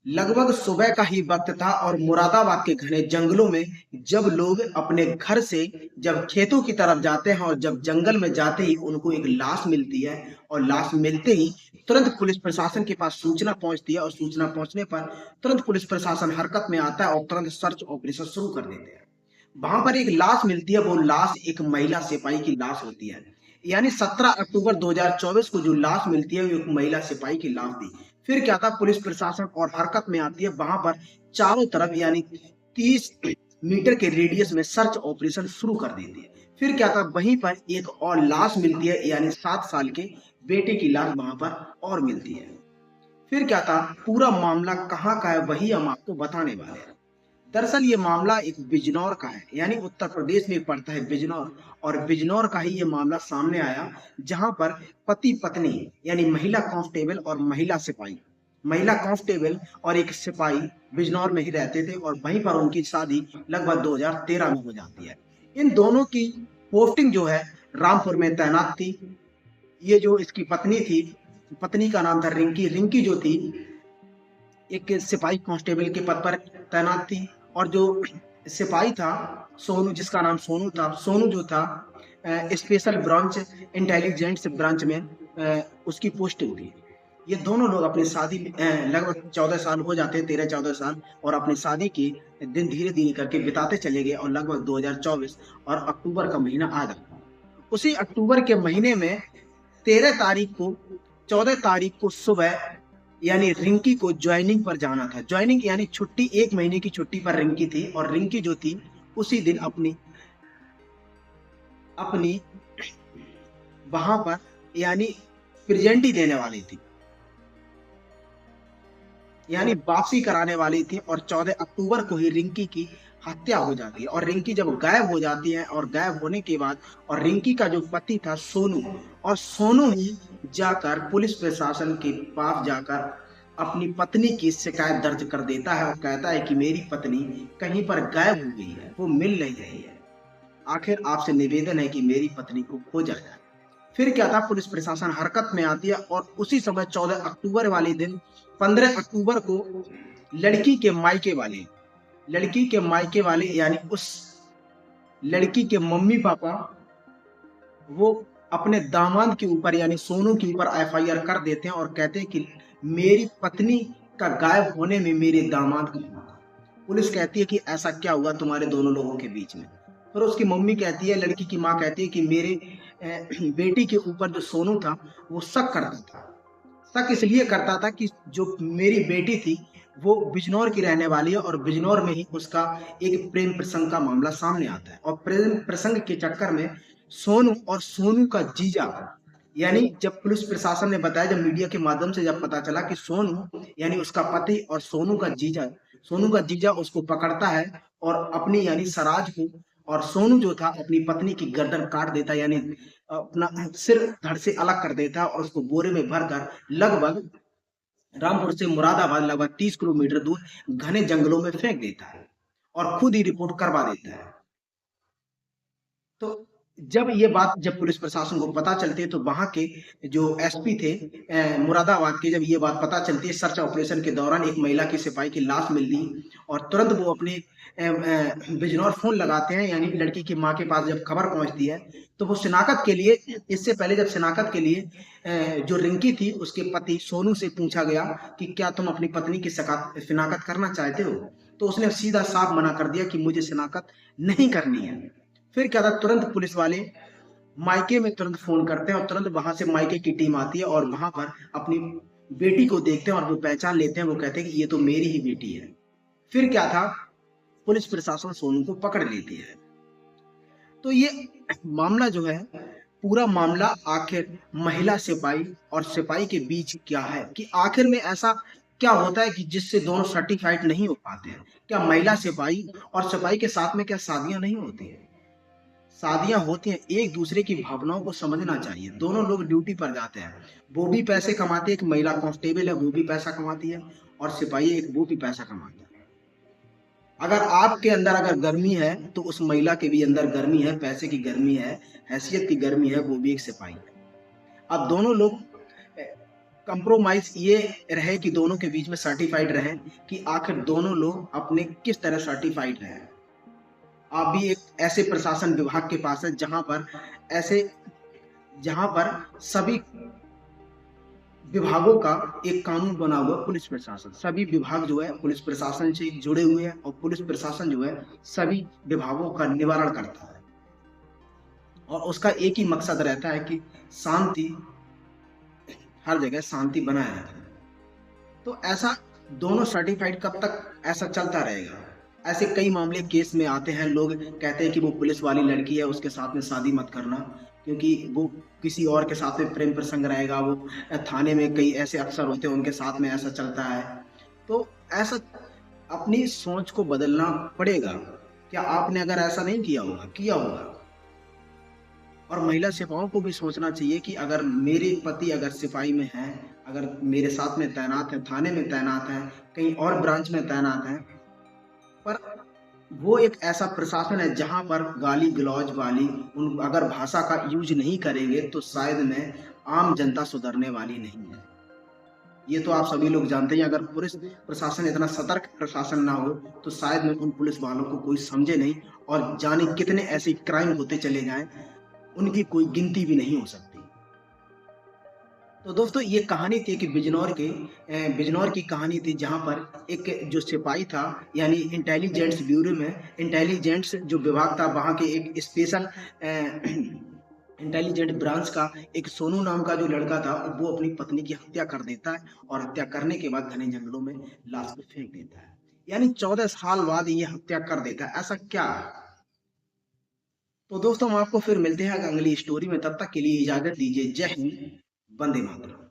लगभग सुबह का ही वक्त था और मुरादाबाद के घने जंगलों में जब लोग अपने घर से जब खेतों की तरफ जाते हैं और जब जंगल में जाते ही उनको एक लाश मिलती है और लाश मिलते ही तुरंत पुलिस प्रशासन के पास सूचना पहुंचती है और सूचना पहुंचने पर तुरंत पुलिस प्रशासन हरकत में आता है और तुरंत सर्च ऑपरेशन शुरू कर देते हैं। वहां पर एक लाश मिलती है, वो लाश एक महिला सिपाही की लाश होती है। यानी 17 अक्टूबर 2024 को जो लाश मिलती है वो एक महिला सिपाही की लाश थी। फिर क्या था, पुलिस प्रशासन और हरकत में आती है। वहां पर चारों तरफ यानी 30 मीटर के रेडियस में सर्च ऑपरेशन शुरू कर देती है। फिर क्या था, वहीं पर एक और लाश मिलती है, यानी 7 साल के बेटे की लाश वहां पर और मिलती है। फिर क्या था, पूरा मामला कहाँ का है वही हम आपको बताने वाले हैं। दरअसल ये मामला एक बिजनौर का है, यानी उत्तर प्रदेश में पड़ता है बिजनौर। और बिजनौर का ही ये मामला सामने आया, जहां पर पति पत्नी यानी महिला कांस्टेबल और महिला कांस्टेबल और एक सिपाही बिजनौर में ही रहते थे और वहीं पर उनकी शादी लगभग 2013 में हो जाती है। इन दोनों की पोस्टिंग जो है रामपुर में तैनात थी। ये जो इसकी पत्नी थी, पत्नी का नाम था रिंकी। रिंकी जो थी एक सिपाही कांस्टेबल के पद पर तैनात थी। और जो सिपाही था सोनू, जिसका नाम सोनू था, सोनू जो था स्पेशल ब्रांच इंटेलिजेंस ब्रांच में उसकी पोस्टिंग थी। ये दोनों लोग अपनी शादी में लगभग 14 साल हो जाते हैं, 13-14 साल, और अपनी शादी के दिन धीरे धीरे करके बिताते चले गए और लगभग 2024 और अक्टूबर का महीना आ गया। उसी अक्टूबर के महीने में 13 तारीख को 14 तारीख को सुबह यानी रिंकी को ज्वाइनिंग पर जाना था। ज्वाइनिंग यानी छुट्टी, 1 महीने की छुट्टी पर रिंकी थी। और रिंकी जो थी उसी दिन अपनी अपनी वहां पर यानी प्रेजेंटी देने वाली थी, यानी वापसी कराने वाली थी। और 14 अक्टूबर को ही रिंकी की हत्या हो जाती है। और रिंकी जब गायब हो जाती है और गायब होने के बाद, और रिंकी का जो पति था सोनू, और सोनू ही जाकर पुलिस प्रशासन के पास जाकर अपनी पत्नी की शिकायत दर्ज कर देता है और कहता है कि मेरी पत्नी कहीं पर गायब हो गई है, वो मिल नहीं रही है। आखिर आपसे निवेदन है कि मेरी पत्नी को खोजा जाए। फिर क्या था, पुलिस प्रशासन हरकत में आती है और उसी समय 14 अक्टूबर वाले दिन 15 अक्टूबर को लड़की के मायके वाले यानी उस लड़की के मम्मी पापा वो अपने दामाद के ऊपर यानी सोनू के ऊपर एफआईआर कर देते हैं और कहते हैं कि मेरी पत्नी का गायब होने में मेरे दामाद का हाथ है। पुलिस कहती है कि ऐसा क्या हुआ तुम्हारे दोनों लोगों के बीच में। फिर उसकी मम्मी कहती है, लड़की की माँ कहती है कि मेरे बेटी के ऊपर जो सोनू था वो शक करता था। शक इसलिए करता था कि जो मेरी बेटी थी वो बिजनौर की रहने वाली है और बिजनौर में ही उसका एक प्रेम प्रसंग का मामला सामने आता है। और प्रेम प्रसंग के चक्कर में सोनू और सोनू का जीजा, यानी जब पुलिस प्रशासन ने बताया, जब मीडिया के माध्यम से जब पता चला कि सोनू यानी उसका पति और सोनू का जीजा उसको पकड़ता है और अपनी यानी सराज को, और सोनू जो था अपनी पत्नी की गर्दन काट देता है, यानी अपना सिर धड़ से अलग कर देता है और उसको बोरे में भरकर लगभग रामपुर से मुरादाबाद लगभग 30 किलोमीटर दूर घने जंगलों में फेंक देता है और खुद ही रिपोर्ट करवा देता है। तो जब पुलिस प्रशासन को पता चलती है तो वहां के जो एसपी थे मुरादाबाद के, जब ये बात पता चलती है, सर्च ऑपरेशन के दौरान एक महिला की सिपाही की लाश मिलती और तुरंत वो अपने बिजनौर फोन लगाते हैं, यानी लड़की की माँ के पास जब खबर पहुंचती है तो वो शिनाख्त के लिए, इससे पहले जब शिनाख्त के लिए जो रिंकी थी उसके पति सोनू से पूछा गया कि क्या तुम अपनी पत्नी की शिनाख्त करना चाहते हो, तो उसने सीधा साफ मना कर दिया कि मुझे शिनाख्त नहीं करनी है। फिर क्या था, तुरंत पुलिस वाले मायके में तुरंत फोन करते हैं और तुरंत वहां से मायके की टीम आती है और वहां पर अपनी बेटी को देखते हैं और वो पहचान लेते हैं। वो कहते हैं कि ये तो मेरी ही बेटी है। फिर क्या था, पुलिस प्रशासन सोनू को पकड़ लेती है। तो ये मामला जो है, पूरा मामला आखिर महिला सिपाही और सिपाही के बीच क्या है, कि आखिर में ऐसा क्या होता है कि जिससे दोनों सर्टिफाइड नहीं हो पाते हैं। क्या महिला सिपाही और सिपाही के साथ में क्या शादियां नहीं होती हैं? शादियां होती हैं। एक दूसरे की भावनाओं को समझना चाहिए। दोनों लोग ड्यूटी पर जाते हैं, वो भी पैसे कमाते हैं, एक महिला कांस्टेबल है वो भी पैसा कमाती है और सिपाही एक वो भी पैसा कमाता है। अगर आपके अंदर अगर गर्मी है तो उस महिला के भी अंदर गर्मी है, पैसे की गर्मी है, हैसियत की गर्मी है, वो भी एक सिपाही है। अब दोनों लोग कंप्रोमाइज ये रहे कि दोनों के बीच में सर्टिफाइड रहे कि आखिर दोनों लोग अपने किस तरह सर्टिफाइड रहे। आप भी एक ऐसे प्रशासन विभाग के पास है ऐसे जहां पर सभी विभागों का एक कानून बना हुआ है, पुलिस प्रशासन। सभी विभाग जो है पुलिस प्रशासन से जुड़े हुए हैं और पुलिस प्रशासन जो है सभी विभागों का निवारण करता है और उसका एक ही मकसद रहता है कि शांति, हर जगह शांति बनाए रखें। तो ऐसा दोनों सर्टिफाइड कब तक ऐसा चलता रहेगा? ऐसे कई मामले केस में आते हैं, लोग कहते हैं कि वो पुलिस वाली लड़की है, उसके साथ में शादी मत करना क्योंकि वो किसी और के साथ में प्रेम प्रसंग रहेगा। वो थाने में कई ऐसे अफसर होते हैं, उनके साथ में ऐसा चलता है। तो ऐसा अपनी सोच को बदलना पड़ेगा। क्या आपने अगर ऐसा नहीं किया होगा। और महिला सिपाहों को भी सोचना चाहिए कि अगर मेरे पति अगर सिपाही में हैं, अगर मेरे साथ में तैनात हैं, थाने में तैनात हैं, कहीं और ब्रांच में तैनात हैं, पर वो एक ऐसा प्रशासन है जहां पर गाली गलौज वाली उन अगर भाषा का यूज नहीं करेंगे तो शायद में आम जनता सुधरने वाली नहीं है। ये तो आप सभी लोग जानते हैं। अगर पुलिस प्रशासन इतना सतर्क प्रशासन ना हो तो शायद में उन पुलिस वालों को कोई समझे नहीं और जाने कितने ऐसे क्राइम होते चले जाएं, उनकी कोई गिनती भी नहीं हो सकती। तो दोस्तों ये कहानी थी कि बिजनौर की कहानी थी जहां पर एक जो सिपाही था, यानी इंटेलिजेंस ब्यूरो में इंटेलिजेंस जो विभाग था वहां के एक स्पेशल इंटेलिजेंट ब्रांच का एक सोनू नाम का जो लड़का था, वो अपनी पत्नी की हत्या कर देता है और हत्या करने के बाद घने जंगलों में लाश को फेंक देता है। यानी 14 साल बाद ये हत्या कर देता है। ऐसा क्या है? तो दोस्तों हम आपको फिर मिलते हैं अगली स्टोरी में। तब तक के लिए इजाजत दीजिए। जय हिंद, वंदे मातरम।